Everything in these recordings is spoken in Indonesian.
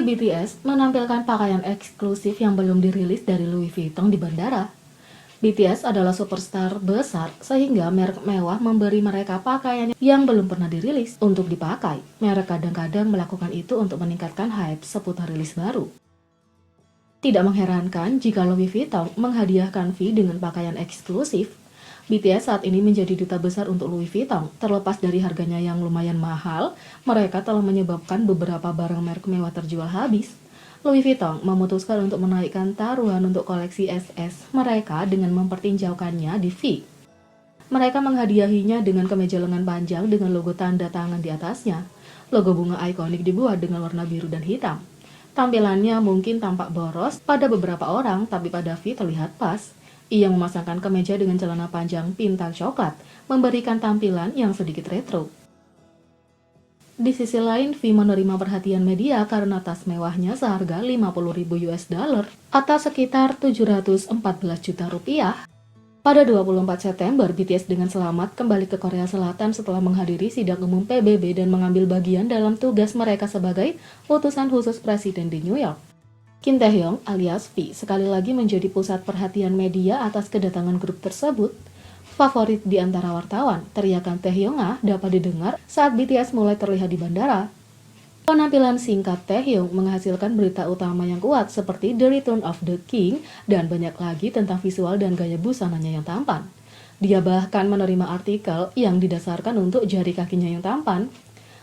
BTS menampilkan pakaian eksklusif yang belum dirilis dari Louis Vuitton di bandara. BTS adalah superstar besar sehingga merek mewah memberi mereka pakaian yang belum pernah dirilis untuk dipakai. Merek kadang-kadang melakukan itu untuk meningkatkan hype seputar rilis baru. Tidak mengherankan jika Louis Vuitton menghadiahkan V dengan pakaian eksklusif. BTS saat ini menjadi duta besar untuk Louis Vuitton. Terlepas dari harganya yang lumayan mahal, mereka telah menyebabkan beberapa barang merek mewah terjual habis. Louis Vuitton memutuskan untuk menaikkan taruhan untuk koleksi SS mereka dengan mempertinjaukannya di V. Mereka menghadiahinya dengan kemeja lengan panjang dengan logo tanda tangan di atasnya. Logo bunga ikonik dibuat dengan warna biru dan hitam. Tampilannya mungkin tampak boros pada beberapa orang, tapi pada V terlihat pas. Ia memasangkan kemeja dengan celana panjang pintar coklat, memberikan tampilan yang sedikit retro. Di sisi lain, V menerima perhatian media karena tas mewahnya seharga 50.000 US dollar atau sekitar 714 juta rupiah. Pada 24 September, BTS dengan selamat kembali ke Korea Selatan setelah menghadiri sidang umum PBB dan mengambil bagian dalam tugas mereka sebagai utusan khusus presiden di New York. Kim Taehyung alias V sekali lagi menjadi pusat perhatian media atas kedatangan grup tersebut. Favorit di antara wartawan, teriakan Taehyung dapat didengar saat BTS mulai terlihat di bandara. Penampilan singkat Taehyung menghasilkan berita utama yang kuat seperti The Return of the King dan banyak lagi tentang visual dan gaya busananya yang tampan. Dia bahkan menerima artikel yang didasarkan untuk jari kakinya yang tampan.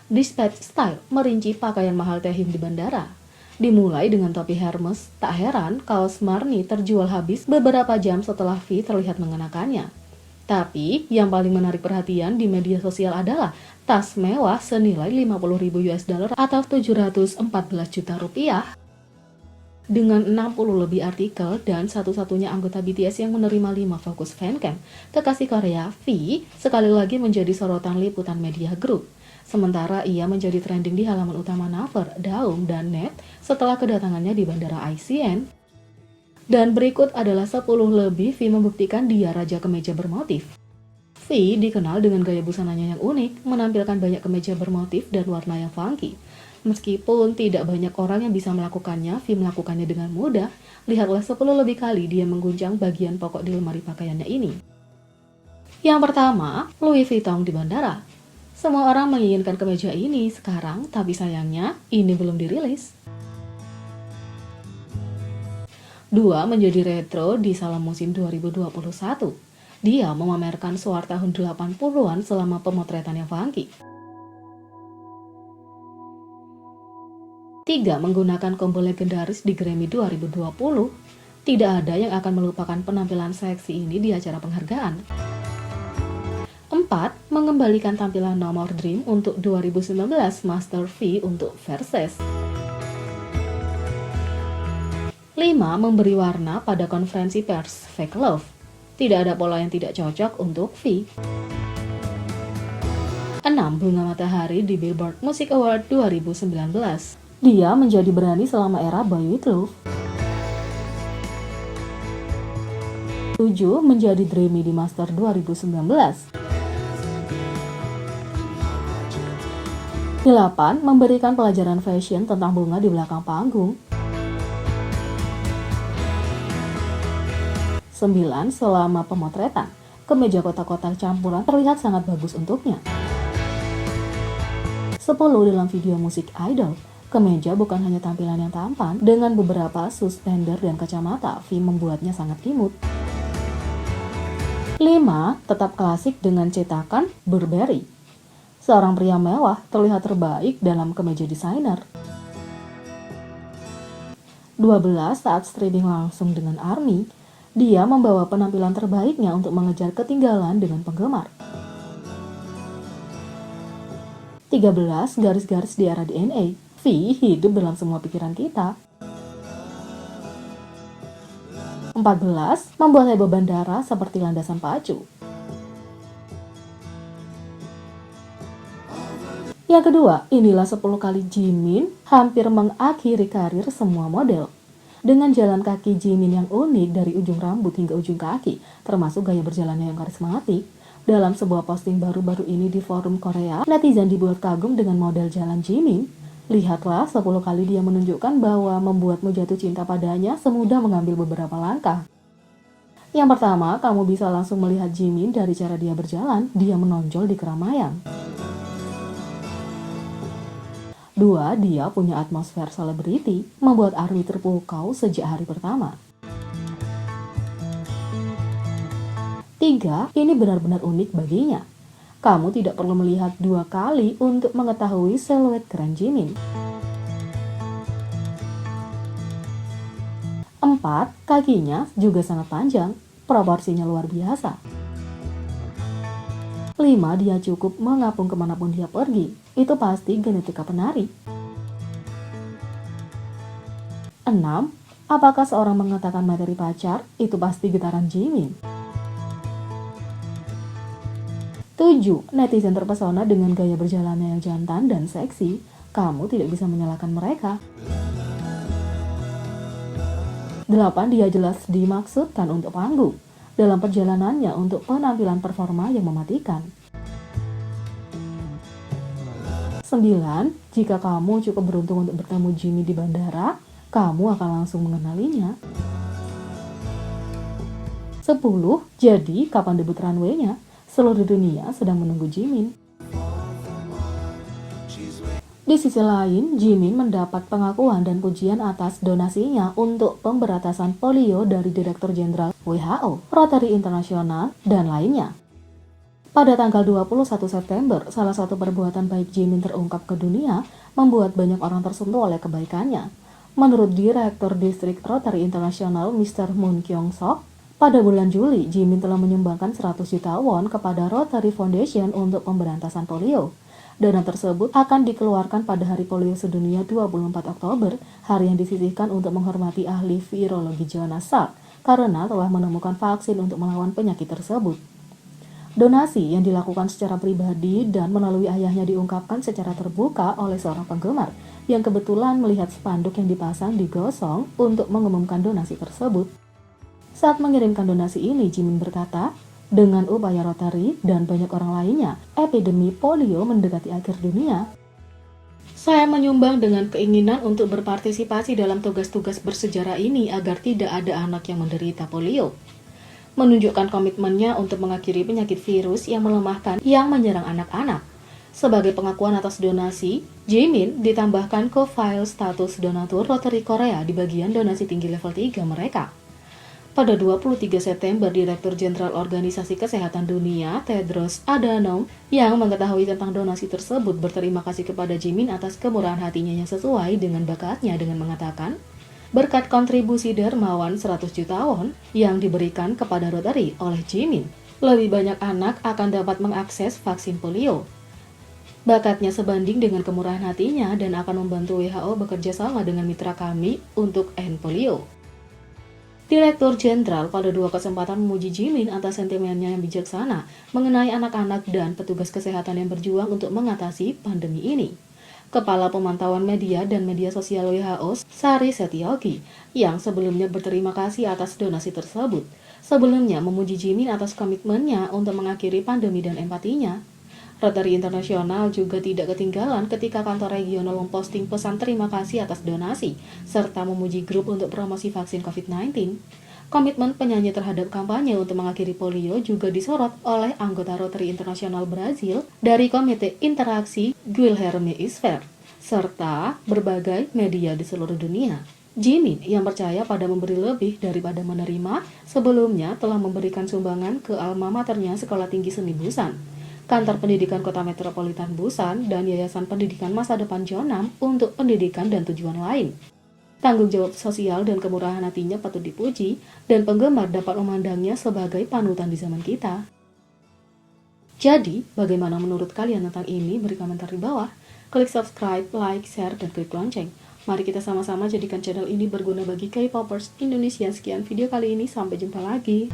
Dispatch Style merinci pakaian mahal Taehyung di bandara. Dimulai dengan topi Hermes, tak heran kaos Marni terjual habis beberapa jam setelah V terlihat mengenakannya. Tapi yang paling menarik perhatian di media sosial adalah tas mewah senilai 50.000 US dollar atau 714 juta rupiah. Dengan 60 lebih artikel dan satu-satunya anggota BTS yang menerima 5 fokus fancam, kekasih Korea V sekali lagi menjadi sorotan liputan media grup. Sementara ia menjadi trending di halaman utama Naver, Daum, dan Net setelah kedatangannya di bandara ICN. Dan berikut adalah 10 lebih V membuktikan dia raja kemeja bermotif. V dikenal dengan gaya busananya yang unik, menampilkan banyak kemeja bermotif dan warna yang funky. Meskipun tidak banyak orang yang bisa melakukannya, V melakukannya dengan mudah. Lihatlah 10 lebih kali dia mengguncang bagian pokok di lemari pakaiannya ini. Yang pertama, Louis Vuitton di bandara. Semua orang menginginkan kemeja ini sekarang, tapi sayangnya ini belum dirilis. 2. Menjadi retro di Salam Musim 2021. Dia memamerkan suara tahun 80-an selama pemotretan yang funky. 3. Menggunakan combo legendaris di Grammy 2020. Tidak ada yang akan melupakan penampilan seksi ini di acara penghargaan. 4. Mengembalikan tampilan nomor Dream untuk 2019 Master V untuk Versace. 5. Memberi warna pada konferensi pers Fake Love. Tidak ada pola yang tidak cocok untuk V. 6. Bunga matahari di Billboard Music Award 2019. Dia menjadi berani selama era Boy With Love. 7. Menjadi dreamy di Master 2019. 8. Memberikan pelajaran fashion tentang bunga di belakang panggung. 9. Selama pemotretan, kemeja kotak-kotak campuran terlihat sangat bagus untuknya. 10. Dalam video musik Idol, kemeja bukan hanya tampilan yang tampan, dengan beberapa suspender dan kacamata, V membuatnya sangat imut. 5. Tetap klasik dengan cetakan Burberry. Seorang pria mewah terlihat terbaik dalam kemeja desainer. 12. Saat streaming langsung dengan ARMY, dia membawa penampilan terbaiknya untuk mengejar ketinggalan dengan penggemar. 13. Garis-garis di era DNA. V hidup dalam semua pikiran kita. 14. Membuat heboh bandara seperti landasan pacu. Yang kedua, inilah 10 kali Jimin hampir mengakhiri karir semua model. Dengan jalan kaki Jimin yang unik dari ujung rambut hingga ujung kaki, termasuk gaya berjalannya yang karismatik. Dalam sebuah posting baru-baru ini di forum Korea, netizen dibuat kagum dengan model jalan Jimin. Lihatlah 10 kali dia menunjukkan bahwa membuatmu jatuh cinta padanya semudah mengambil beberapa langkah. Yang pertama, kamu bisa langsung melihat Jimin dari cara dia berjalan, dia menonjol di keramaian. 2. Dia punya atmosfer selebriti, membuat ARMY terpukau sejak hari pertama. 3. Ini benar-benar unik baginya. Kamu tidak perlu melihat 2 kali untuk mengetahui siluet keren Jimin. 4. Kakinya juga sangat panjang, proporsinya luar biasa. 5. Dia cukup mengapung kemanapun dia pergi, itu pasti genetika penari. 6. Apakah seorang mengatakan materi pacar, itu pasti getaran Jimin. 7. Netizen terpesona dengan gaya berjalannya yang jantan dan seksi, kamu tidak bisa menyalahkan mereka. 8. Dia jelas dimaksudkan untuk panggung, dalam perjalanannya untuk penampilan performa yang mematikan. 9. Jika kamu cukup beruntung untuk bertemu Jimin di bandara, kamu akan langsung mengenalinya. 10. Jadi, kapan debut runway-nya? Seluruh dunia sedang menunggu Jimin. Di sisi lain, Jimin mendapat pengakuan dan pujian atas donasinya untuk pemberantasan polio dari Direktur Jenderal WHO, Rotary Internasional, dan lainnya. Pada tanggal 21 September, salah satu perbuatan baik Jimin terungkap ke dunia, membuat banyak orang tersentuh oleh kebaikannya. Menurut Direktur Distrik Rotary Internasional Mr. Moon Kyung-sok, pada bulan Juli, Jimin telah menyumbangkan 100 juta won kepada Rotary Foundation untuk pemberantasan polio. Dana tersebut akan dikeluarkan pada Hari Polio Sedunia 24 Oktober, hari yang disisihkan untuk menghormati ahli virologi Jonas Salk, karena telah menemukan vaksin untuk melawan penyakit tersebut. Donasi yang dilakukan secara pribadi dan melalui ayahnya diungkapkan secara terbuka oleh seorang penggemar yang kebetulan melihat spanduk yang dipasang di Gosong untuk mengumumkan donasi tersebut. Saat mengirimkan donasi ini, Jimin berkata, dengan upaya Rotary dan banyak orang lainnya, epidemi polio mendekati akhir dunia. Saya menyumbang dengan keinginan untuk berpartisipasi dalam tugas-tugas bersejarah ini agar tidak ada anak yang menderita polio. Menunjukkan komitmennya untuk mengakhiri penyakit virus yang melemahkan yang menyerang anak-anak. Sebagai pengakuan atas donasi, Jimin ditambahkan ke file status donatur Rotary Korea di bagian donasi tinggi level 3 mereka. Pada 23 September, Direktur Jenderal Organisasi Kesehatan Dunia, Tedros Adhanom, yang mengetahui tentang donasi tersebut berterima kasih kepada Jimin atas kemurahan hatinya yang sesuai dengan bakatnya dengan mengatakan, berkat kontribusi dermawan 100 juta won yang diberikan kepada Rotary oleh Jimin, lebih banyak anak akan dapat mengakses vaksin polio. Bakatnya sebanding dengan kemurahan hatinya dan akan membantu WHO bekerja sama dengan mitra kami untuk end polio. Direktur Jenderal pada 2 kesempatan memuji Jimin atas sentimennya yang bijaksana mengenai anak-anak dan petugas kesehatan yang berjuang untuk mengatasi pandemi ini. Kepala Pemantauan Media dan Media Sosial WHO, Sari Setiogi, yang sebelumnya berterima kasih atas donasi tersebut, sebelumnya memuji Jimin atas komitmennya untuk mengakhiri pandemi dan empatinya. Rotary Internasional juga tidak ketinggalan ketika kantor regional memposting pesan terima kasih atas donasi, serta memuji grup untuk promosi vaksin COVID-19. Komitmen penyanyi terhadap kampanye untuk mengakhiri polio juga disorot oleh anggota Rotary Internasional Brazil dari Komite Interaksi Guilherme Isfer, serta berbagai media di seluruh dunia. Jimin yang percaya pada memberi lebih daripada menerima, sebelumnya telah memberikan sumbangan ke alma maternya Sekolah Tinggi Seni Busan, Kantor Pendidikan Kota Metropolitan Busan, dan Yayasan Pendidikan Masa Depan Jeonnam untuk pendidikan dan tujuan lain. Tanggung jawab sosial dan kemurahan hatinya patut dipuji, dan penggemar dapat memandangnya sebagai panutan di zaman kita. Jadi, bagaimana menurut kalian tentang ini? Beri komentar di bawah. Klik subscribe, like, share, dan klik lonceng. Mari kita sama-sama jadikan channel ini berguna bagi K-popers Indonesia. Sekian video kali ini, sampai jumpa lagi.